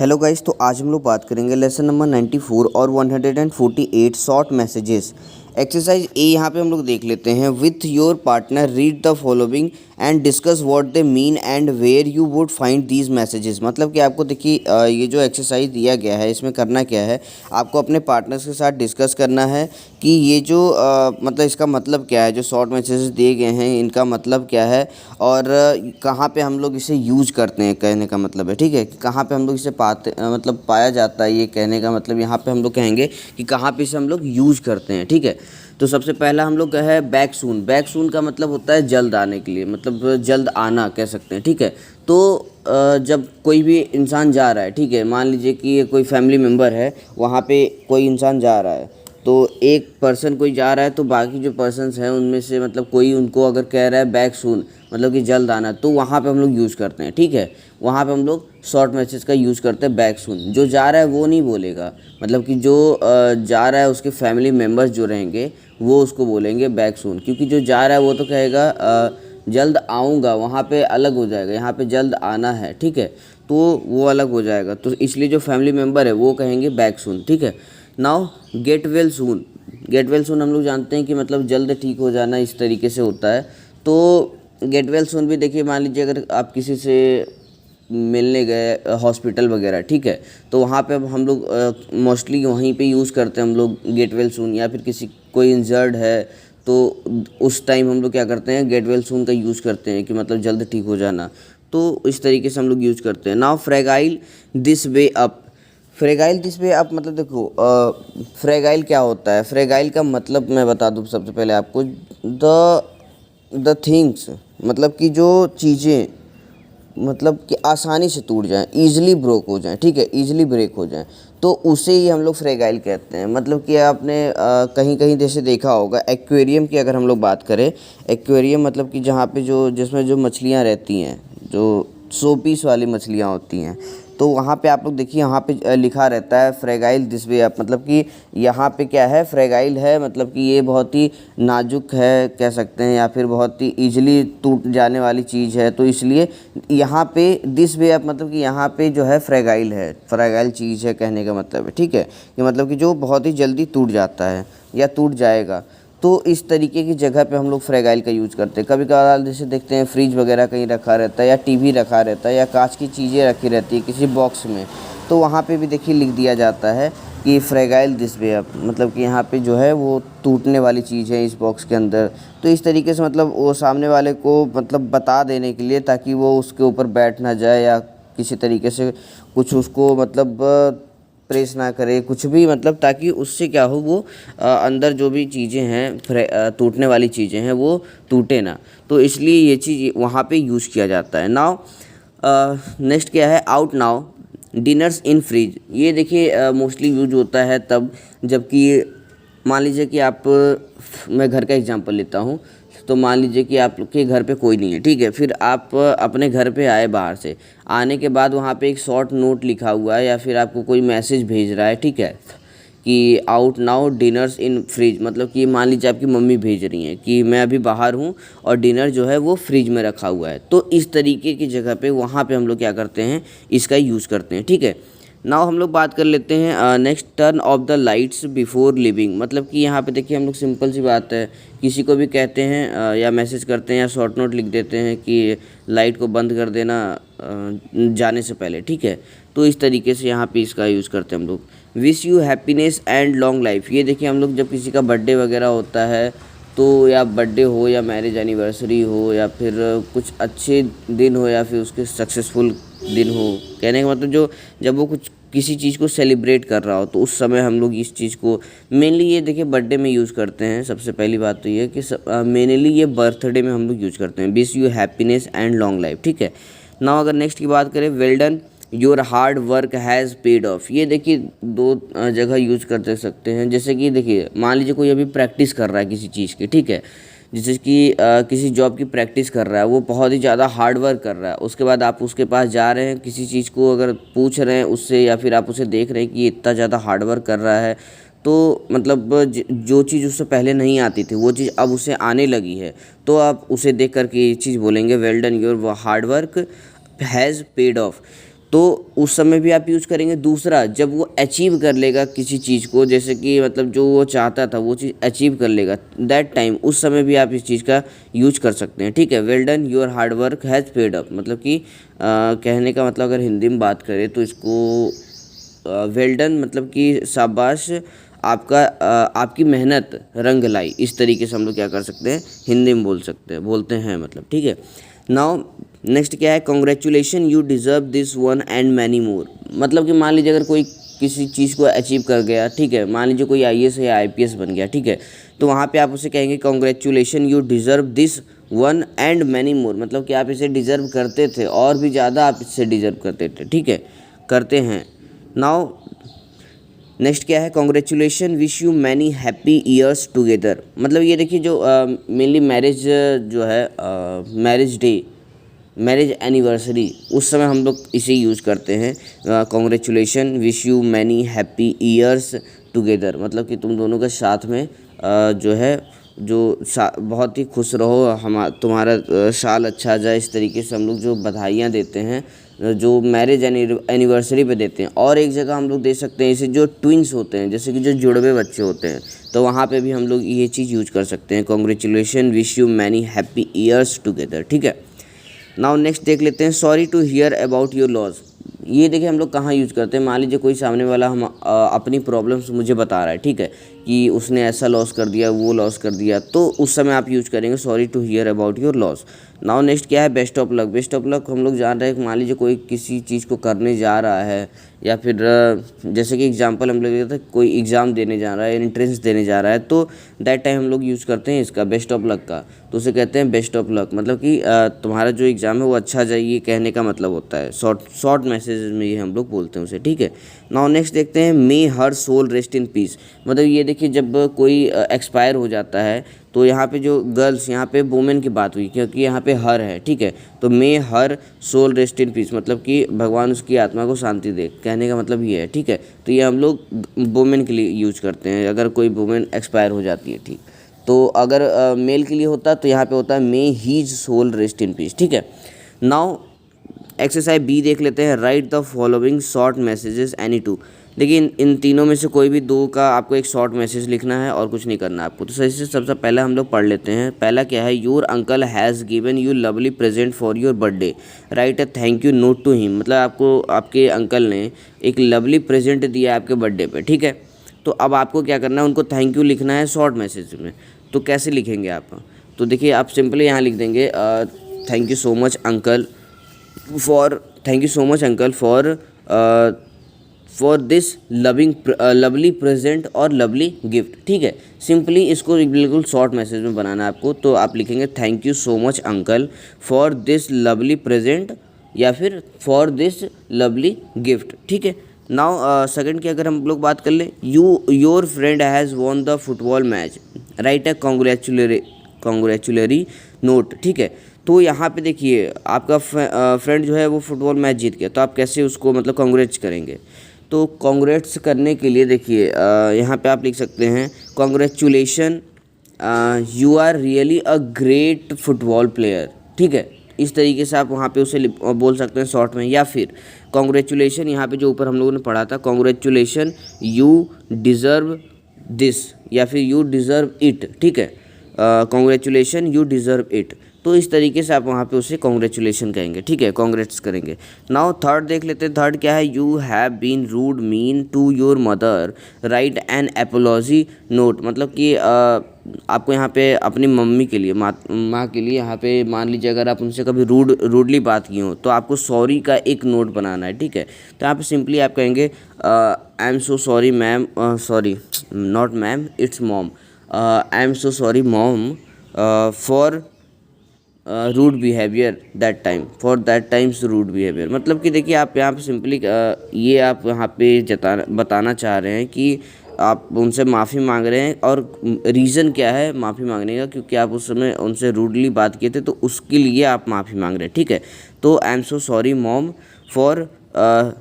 Hello guys, तो आज हम लोग बात करेंगे लेसन नंबर 94 और 148 शॉर्ट मैसेजेस। एक्सरसाइज ए यहाँ पे हम लोग देख लेते हैं। With your partner read the following and discuss what they mean and where you would find these messages. मतलब कि आपको देखिए ये जो एक्सरसाइज दिया गया है इसमें करना क्या है, आपको अपने पार्टनर्स के साथ डिस्कस करना है कि ये जो मतलब इसका मतलब क्या है, जो शॉर्ट मैसेजेस दिए गए हैं इनका मतलब क्या है और कहाँ पे हम लोग इसे यूज करते हैं, कहने का मतलब है। ठीक है, कि कहाँ पे हम लोग इसे पाते मतलब पाया जाता है, ये कहने का मतलब यहाँ पे हम लोग कहेंगे कि कहाँ पे इसे हम लोग यूज करते हैं। ठीक है, तो सबसे पहला हम लोग का है बैक सून। बैक सून का मतलब होता है जल्द आने के लिए, मतलब जल्द आना कह सकते हैं। ठीक है, तो जब कोई भी इंसान जा रहा है, ठीक है, मान लीजिए कि ये कोई फैमिली मेम्बर है, वहाँ पे कोई इंसान जा रहा है, तो एक पर्सन कोई जा रहा है तो बाकी जो पर्सन्स हैं उनमें से मतलब कोई उनको अगर कह रहा है बैक सून मतलब कि जल्द आना, तो वहाँ पे हम लोग यूज़ करते हैं। ठीक है, वहाँ पे हम लोग शॉर्ट मैसेज का यूज़ करते हैं बैक सून। जो जा रहा है वो नहीं बोलेगा, मतलब कि जो जा रहा है उसके फैमिली मेम्बर्स जो रहेंगे वो उसको बोलेंगे बैक सून, क्योंकि जो जा रहा है वो तो कहेगा जल्द आऊँगा, वहाँ पे अलग हो जाएगा, यहाँ पे जल्द आना है। ठीक है, तो वो अलग हो जाएगा, तो इसलिए जो फैमिली मेम्बर है वो कहेंगे बैक सून। ठीक है, now get well soon. Get well soon हम लोग जानते हैं कि मतलब जल्द ठीक हो जाना, इस तरीके से होता है। तो गेट वेल सून भी देखिए, मान लीजिए अगर आप किसी से मिलने गए हॉस्पिटल वगैरह, ठीक है, तो वहाँ पे अब हम लोग मोस्टली वहीं पे यूज़ करते हैं हम लोग गेट वेल सून। या फिर किसी कोई इंजर्ड है तो उस टाइम हम लोग क्या करते हैं, गेट वेल सून का यूज़ करते हैं कि मतलब जल्द ठीक हो जाना। तो इस तरीके से हम लोग यूज़ करते हैं। Now fragile this way up. Fragile this way up मतलब देखो फ्रेगाइल क्या होता है। फ्रेगाइल का मतलब मैं बता दूँ सबसे पहले आपको, द थिंग्स मतलब कि जो चीज़ें मतलब कि आसानी से टूट जाएं, ईजिली ब्रोक हो जाएं। ठीक है, ईजिली ब्रेक हो जाएं, तो उसे ही हम लोग फ्रेगाइल कहते हैं। मतलब कि आपने कहीं कहीं जैसे देखा होगा एक्वेरियम की अगर हम लोग बात करें, एक्वेरियम मतलब कि जहाँ पे जो जिसमें जो मछलियाँ रहती हैं, जो सौ पीस वाली मछलियाँ होती हैं, तो वहाँ पे आप लोग देखिए यहाँ पे लिखा रहता है फ्रेगाइल दिस वे अप। मतलब कि यहाँ पे क्या है, फ्रेगाइल है, मतलब कि ये बहुत ही नाजुक है कह सकते हैं, या फिर बहुत ही ईजिली टूट जाने वाली चीज़ है, तो इसलिए यहाँ पे दिस वे अप मतलब कि यहाँ पे जो है फ्रेगाइल है, फ्रेगाइल चीज़ है कहने का मतलब है। ठीक है, कि मतलब कि जो बहुत ही जल्दी टूट जाता है या टूट जाएगा, तो इस तरीके की जगह पे हम लोग फ्रेगाइल का यूज़ करते हैं। कभी कभार जैसे देखते हैं फ्रिज वगैरह कहीं रखा रहता है, या टीवी रखा रहता है, या कांच की चीज़ें रखी रहती है किसी बॉक्स में, तो वहाँ पे भी देखिए लिख दिया जाता है कि फ्रेगाइल दिस वे अप, मतलब कि यहाँ पे जो है वो टूटने वाली चीज़ है इस बॉक्स के अंदर। तो इस तरीके से मतलब वो सामने वाले को मतलब बता देने के लिए, ताकि वो उसके ऊपर बैठ ना जाए या किसी तरीके से कुछ उसको मतलब प्रेस ना करे कुछ भी, मतलब ताकि उससे क्या हो, वो अंदर जो भी चीज़ें हैं टूटने वाली चीज़ें हैं वो टूटे ना। तो इसलिए ये चीज़ वहाँ पे यूज़ किया जाता है। नाउ नेक्स्ट क्या है, आउट नाउ डिनर्स इन फ्रिज। ये देखिए मोस्टली यूज होता है तब जबकि मान लीजिए कि आप, मैं घर का एग्जांपल लेता हूँ, तो मान लीजिए कि आपके घर पे कोई नहीं है, ठीक है, फिर आप अपने घर पे आए बाहर से, आने के बाद वहाँ पे एक शॉर्ट नोट लिखा हुआ है या फिर आपको कोई मैसेज भेज रहा है, ठीक है, कि आउट नाउ डिनर्स इन फ्रिज। मतलब कि मान लीजिए आपकी मम्मी भेज रही हैं कि मैं अभी बाहर हूँ और डिनर जो है वो फ्रिज में रखा हुआ है, तो इस तरीके की जगह पे वहाँ पे हम लोग क्या करते हैं, इसका यूज़ करते हैं। ठीक है, नाउ हम लोग बात कर लेते हैं next, turn off the lights before living. मतलब कि यहाँ पे देखिए हम लोग सिंपल सी बात है, किसी को भी कहते हैं या मैसेज करते हैं या शॉर्ट नोट लिख देते हैं कि लाइट को बंद कर देना जाने से पहले। ठीक है, तो इस तरीके से यहाँ पे इसका यूज़ करते हैं हम लोग। Wish you happiness and long life. ये देखिए हम लोग जब किसी का बर्थडे वगैरह होता है, तो या बर्थडे हो या मैरिज एनिवर्सरी हो या फिर कुछ अच्छे दिन हो या फिर उसके सक्सेसफुल दिन हो, कहने का मतलब जो जब वो कुछ किसी चीज़ को सेलिब्रेट कर रहा हो, तो उस समय हम लोग इस चीज़ को मेनली ये देखिए बर्थडे में यूज़ करते हैं। सबसे पहली बात तो ये कि मेनली ये बर्थडे में हम लोग यूज़ करते हैं, wish you happiness and long life. ठीक है, नाउ अगर नेक्स्ट की बात करें, well done your hard work has paid of. ये देखिए दो जगह यूज कर सकते हैं। जैसे कि देखिए मान लीजिए कोई अभी प्रैक्टिस कर रहा है किसी चीज़ की, ठीक है, जैसे कि किसी जॉब की प्रैक्टिस कर रहा है, वो बहुत ही ज़्यादा हार्ड वर्क कर रहा है, उसके बाद आप उसके पास जा रहे हैं, किसी चीज़ को अगर पूछ रहे हैं उससे या फिर आप उसे देख रहे हैं कि ये इतना ज़्यादा हार्ड वर्क कर रहा है, तो मतलब जो चीज़ उससे पहले नहीं आती थी वो चीज़ अब उसे आने लगी है, तो आप उसे देख करके ये चीज़ बोलेंगे well done your hard work has paid of. तो उस समय भी आप यूज़ करेंगे। दूसरा, जब वो अचीव कर लेगा किसी चीज़ को, जैसे कि मतलब जो वो चाहता था वो चीज़ अचीव कर लेगा, दैट टाइम, उस समय भी आप इस चीज़ का यूज कर सकते हैं। ठीक है, well done, your hard work has paid up, मतलब कि कहने का मतलब अगर हिंदी में बात करें तो इसको वेल डन मतलब कि शाबाश, आपका आपकी मेहनत रंग लाई, इस तरीके से हम लोग क्या कर सकते हैं, हिंदी में बोलते हैं मतलब। ठीक है, नाउ नेक्स्ट क्या है, congratulation you deserve this one and many more, मतलब कि मान लीजिए अगर कोई किसी चीज़ को अचीव कर गया, ठीक है, मान लीजिए कोई आईएएस या आईपीएस बन गया, ठीक है, तो वहाँ पे आप उसे कहेंगे congratulation you deserve this one and many more, मतलब कि आप इसे डिज़र्व करते थे और भी ज़्यादा आप इससे डिज़र्व करते थे। ठीक है, करते हैं। नाउ नेक्स्ट क्या है, congratulation wish you many happy years together, मतलब ये देखिए जो मेनली मैरिज जो है, मैरिज डे, मैरिज एनिवर्सरी, उस समय हम लोग इसे यूज़ करते हैं, congratulation wish you many happy years together, मतलब कि तुम दोनों के साथ में जो है बहुत ही खुश रहो, तुम्हारा साल अच्छा जाए, इस तरीके से हम लोग जो बधाइयाँ देते हैं, जो मैरिज एनिवर्सरी पे देते हैं। और एक जगह हम लोग दे सकते हैं इसे, जो ट्विंस होते हैं, जैसे कि जो जुड़वे बच्चे होते हैं, तो वहाँ पे भी हम लोग ये चीज़ यूज कर सकते हैं, congratulation wish you many happy years together. ठीक है, नाउ नेक्स्ट देख लेते हैं, sorry to hear about your loss, ये देखिए हम लोग कहाँ यूज़ करते हैं, मान लीजिए कोई सामने वाला अपनी प्रॉब्लम्स मुझे बता रहा है, ठीक है, कि उसने ऐसा लॉस कर दिया, वो लॉस कर दिया, तो उस समय आप यूज़ करेंगे sorry to hear about your loss. Now next क्या है, best of luck, best of luck हम लोग जान रहे हैं कि मान लीजिए कोई किसी चीज़ को करने जा रहा है, या फिर जैसे कि एग्जांपल हम लोग लेते हैं, कोई एग्ज़ाम देने जा रहा है, एंट्रेंस देने जा रहा है, तो दैट टाइम हम लोग यूज़ करते हैं इसका बेस्ट ऑफ लक का, तो उसे कहते हैं बेस्ट ऑफ लक, मतलब कि तुम्हारा जो एग्ज़ाम है वो अच्छा जाए, ये कहने का मतलब होता है, शॉर्ट मैसेज में ये हम लोग बोलते हैं उसे। ठीक है, नाउ नेक्स्ट देखते हैं, मे हर सोल रेस्ट इन पीस, मतलब ये देखिए जब कोई एक्सपायर हो जाता है, तो यहाँ पे जो गर्ल्स, यहाँ पे वुमेन की बात हुई क्योंकि यहाँ पे हर है, ठीक है, तो मे हर सोल रेस्ट इन पीस, मतलब कि भगवान उसकी आत्मा को शांति दे, कहने का मतलब ये है। ठीक है, तो ये हम लोग वुमेन के लिए यूज करते हैं, अगर कोई वुमेन एक्सपायर हो जाती है। ठीक, तो अगर मेल के लिए होता तो यहाँ पे होता है may his soul rest in peace. ठीक है, नाउ एक्सरसाइज बी देख लेते हैं, write the following short messages any two, देखिए इन तीनों में से कोई भी दो का आपको एक शॉर्ट मैसेज लिखना है और कुछ नहीं करना है आपको। तो सही से सबसे पहले हम लोग पढ़ लेते हैं। पहला क्या है, your uncle has given you lovely present for your birthday, write a thank you note to him, मतलब आपको आपके अंकल ने एक लवली प्रेजेंट दिया है आपके बर्थडे पे। ठीक है, तो अब आपको क्या करना है, उनको थैंक यू लिखना है शॉर्ट मैसेज में। तो कैसे लिखेंगे आप, तो देखिए आप सिंपली यहाँ लिख देंगे thank you so much uncle for this lovely present और लवली गिफ्ट। ठीक है, सिंपली इसको बिल्कुल शॉर्ट मैसेज में बनाना है आपको। तो आप लिखेंगे thank you so much uncle for this lovely present या फिर फॉर दिस लवली गिफ्ट। ठीक है, नाउ सेकंड की अगर हम लोग बात कर ले, your friend has won the football match, write a congratulatory note. ठीक है, तो यहाँ पे देखिए आपका फ्रेंड जो है वो फुटबॉल मैच जीत गया, तो आप कैसे उसको मतलब कॉन्ग्रेट्स करेंगे। तो कॉन्ग्रेट्स करने के लिए देखिए यहाँ पे आप लिख सकते हैं congratulation you are really a great football player. ठीक है, इस तरीके से आप वहाँ पे उसे बोल सकते हैं शॉर्ट में। या फिर कॉन्ग्रेचुलेशन, यहाँ पे जो ऊपर हम लोगों ने पढ़ा था, कॉन्ग्रेचुलेशन यू डिज़र्व दिस या फिर यू डिज़र्व इट। ठीक है, कॉन्ग्रेचुलेशन यू डिज़र्व इट, तो इस तरीके से आप वहाँ पे उसे कॉन्ग्रेचुलेशन कहेंगे। ठीक है, कॉन्ग्रेट्स करेंगे। नाउ थर्ड देख लेते हैं, थर्ड क्या है, you have been rude mean to your mother, write an apology note, मतलब कि आपको यहाँ पे अपनी मम्मी के लिए, माँ के लिए, यहाँ पे मान लीजिए अगर आप उनसे कभी रूडली बात की हो तो आपको सॉरी का एक नोट बनाना है। ठीक है, तो यहाँ पे सिंपली आप कहेंगे I am so sorry ma'am, sorry not ma'am it's mom, I am so sorry mom for rude behaviour that time, for that times rude behaviour, मतलब कि देखिए आप यहाँ पे सिंपली ये आप यहाँ पे बताना चाह रहे हैं कि आप उनसे माफ़ी मांग रहे हैं, और रीज़न क्या है माफ़ी मांगने का, क्योंकि आप उस समय उनसे रूडली बात किए थे, तो उसके लिए आप माफ़ी मांग रहे हैं। ठीक है, तो आई am so sorry mom for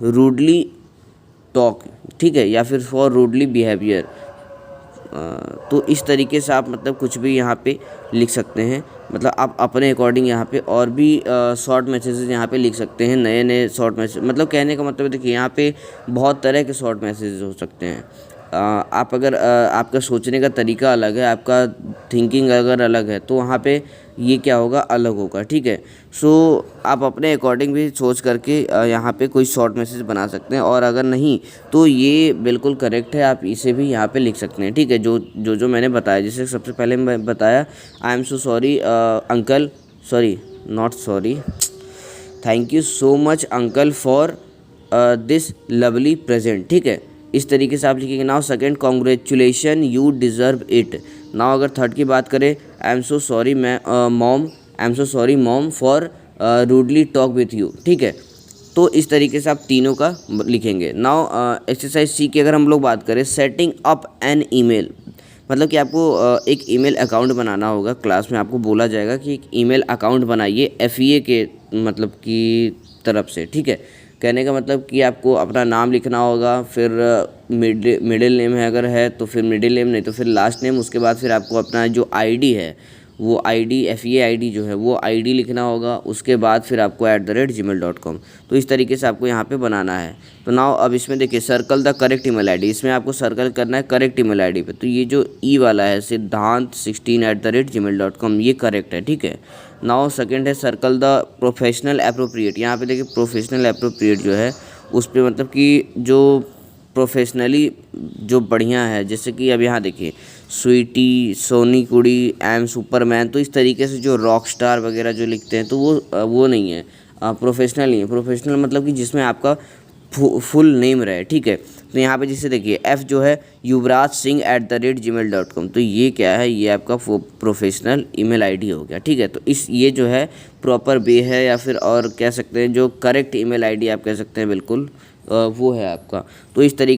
rudely talk, ठीक है, या फिर फॉर रूडली बिहेवियर तो इस तरीके से आप मतलब कुछ भी यहाँ पे लिख सकते हैं, मतलब आप अपने अकॉर्डिंग यहाँ पे और भी शॉर्ट मैसेजेस यहाँ पे लिख सकते हैं, नए नए शॉर्ट मैसेज। मतलब कहने का मतलब देखिए यहाँ पे बहुत तरह के शॉर्ट मैसेजेस हो सकते हैं। आप अगर आपका सोचने का तरीका अलग है, आपका थिंकिंग अगर अलग है, तो वहाँ पे ये क्या होगा, अलग होगा, ठीक है। सो आप अपने अकॉर्डिंग भी सोच करके यहाँ पे कोई शॉर्ट मैसेज बना सकते हैं, और अगर नहीं तो ये बिल्कुल करेक्ट है, आप इसे भी यहाँ पे लिख सकते हैं, ठीक है। जो मैंने बताया, जैसे सबसे पहले मैं बताया, आई am so sorry uncle, sorry not sorry, thank you so much uncle for this lovely present, ठीक है। इस तरीके से आप लिखेंगे। Now second, congratulation you deserve it. Now अगर थर्ड की बात करें, आई am so sorry mom, I am so sorry mom for rudely talk with you, ठीक है। तो इस तरीके से आप तीनों का लिखेंगे। नाउ एक्सरसाइज सी की अगर हम लोग बात करें, सेटिंग अप एन ईमेल, मतलब कि आपको एक ईमेल अकाउंट बनाना होगा। क्लास में आपको बोला जाएगा कि एक ईमेल अकाउंट बनाइए FEA के मतलब की तरफ से, ठीक है। कहने का मतलब कि आपको अपना नाम लिखना होगा, फिर मिडिल नेम है अगर है तो फिर मिडिल नेम, नहीं तो फिर लास्ट नेम, उसके बाद फिर आपको अपना जो ID है वो ID FEA ID जो है वो ID लिखना होगा, उसके बाद फिर आपको @gmail.com। तो इस तरीके से आपको यहाँ पे बनाना है। तो नाउ अब इसमें देखिए, circle the correct email ID, इसमें आपको सर्कल करना है करेक्ट ईमेल ID पे। तो ये जो ई वाला है, सिद्धांत16 @gmail.com, ये करेक्ट है, ठीक है। नाउ सेकंड है, सर्कल द प्रोफेशनल अप्रोप्रिएट। यहाँ पे देखिए प्रोफेशनल अप्रोप्रिएट जो है उस पर मतलब कि जो प्रोफेशनली जो बढ़िया है, जैसे कि अब यहाँ देखिए, स्वीटी, सोनी कुड़ी, एम सुपरमैन, तो इस तरीके से जो रॉक स्टार वगैरह जो लिखते हैं तो वो नहीं है, प्रोफेशनल नहीं है। प्रोफेशनल मतलब कि जिसमें आपका फुल नेम रहे, ठीक है। तो यहाँ पे जैसे देखिए F जो है युवराज सिंह @gmail.com, तो ये क्या है, ये आपका प्रोफेशनल ईमेल ID हो गया, ठीक है। तो ये जो है प्रॉपर वे है, या फिर और कह सकते हैं जो करेक्ट ईमेल ID आप कह सकते हैं, बिल्कुल वो है आपका। तो इस तरीके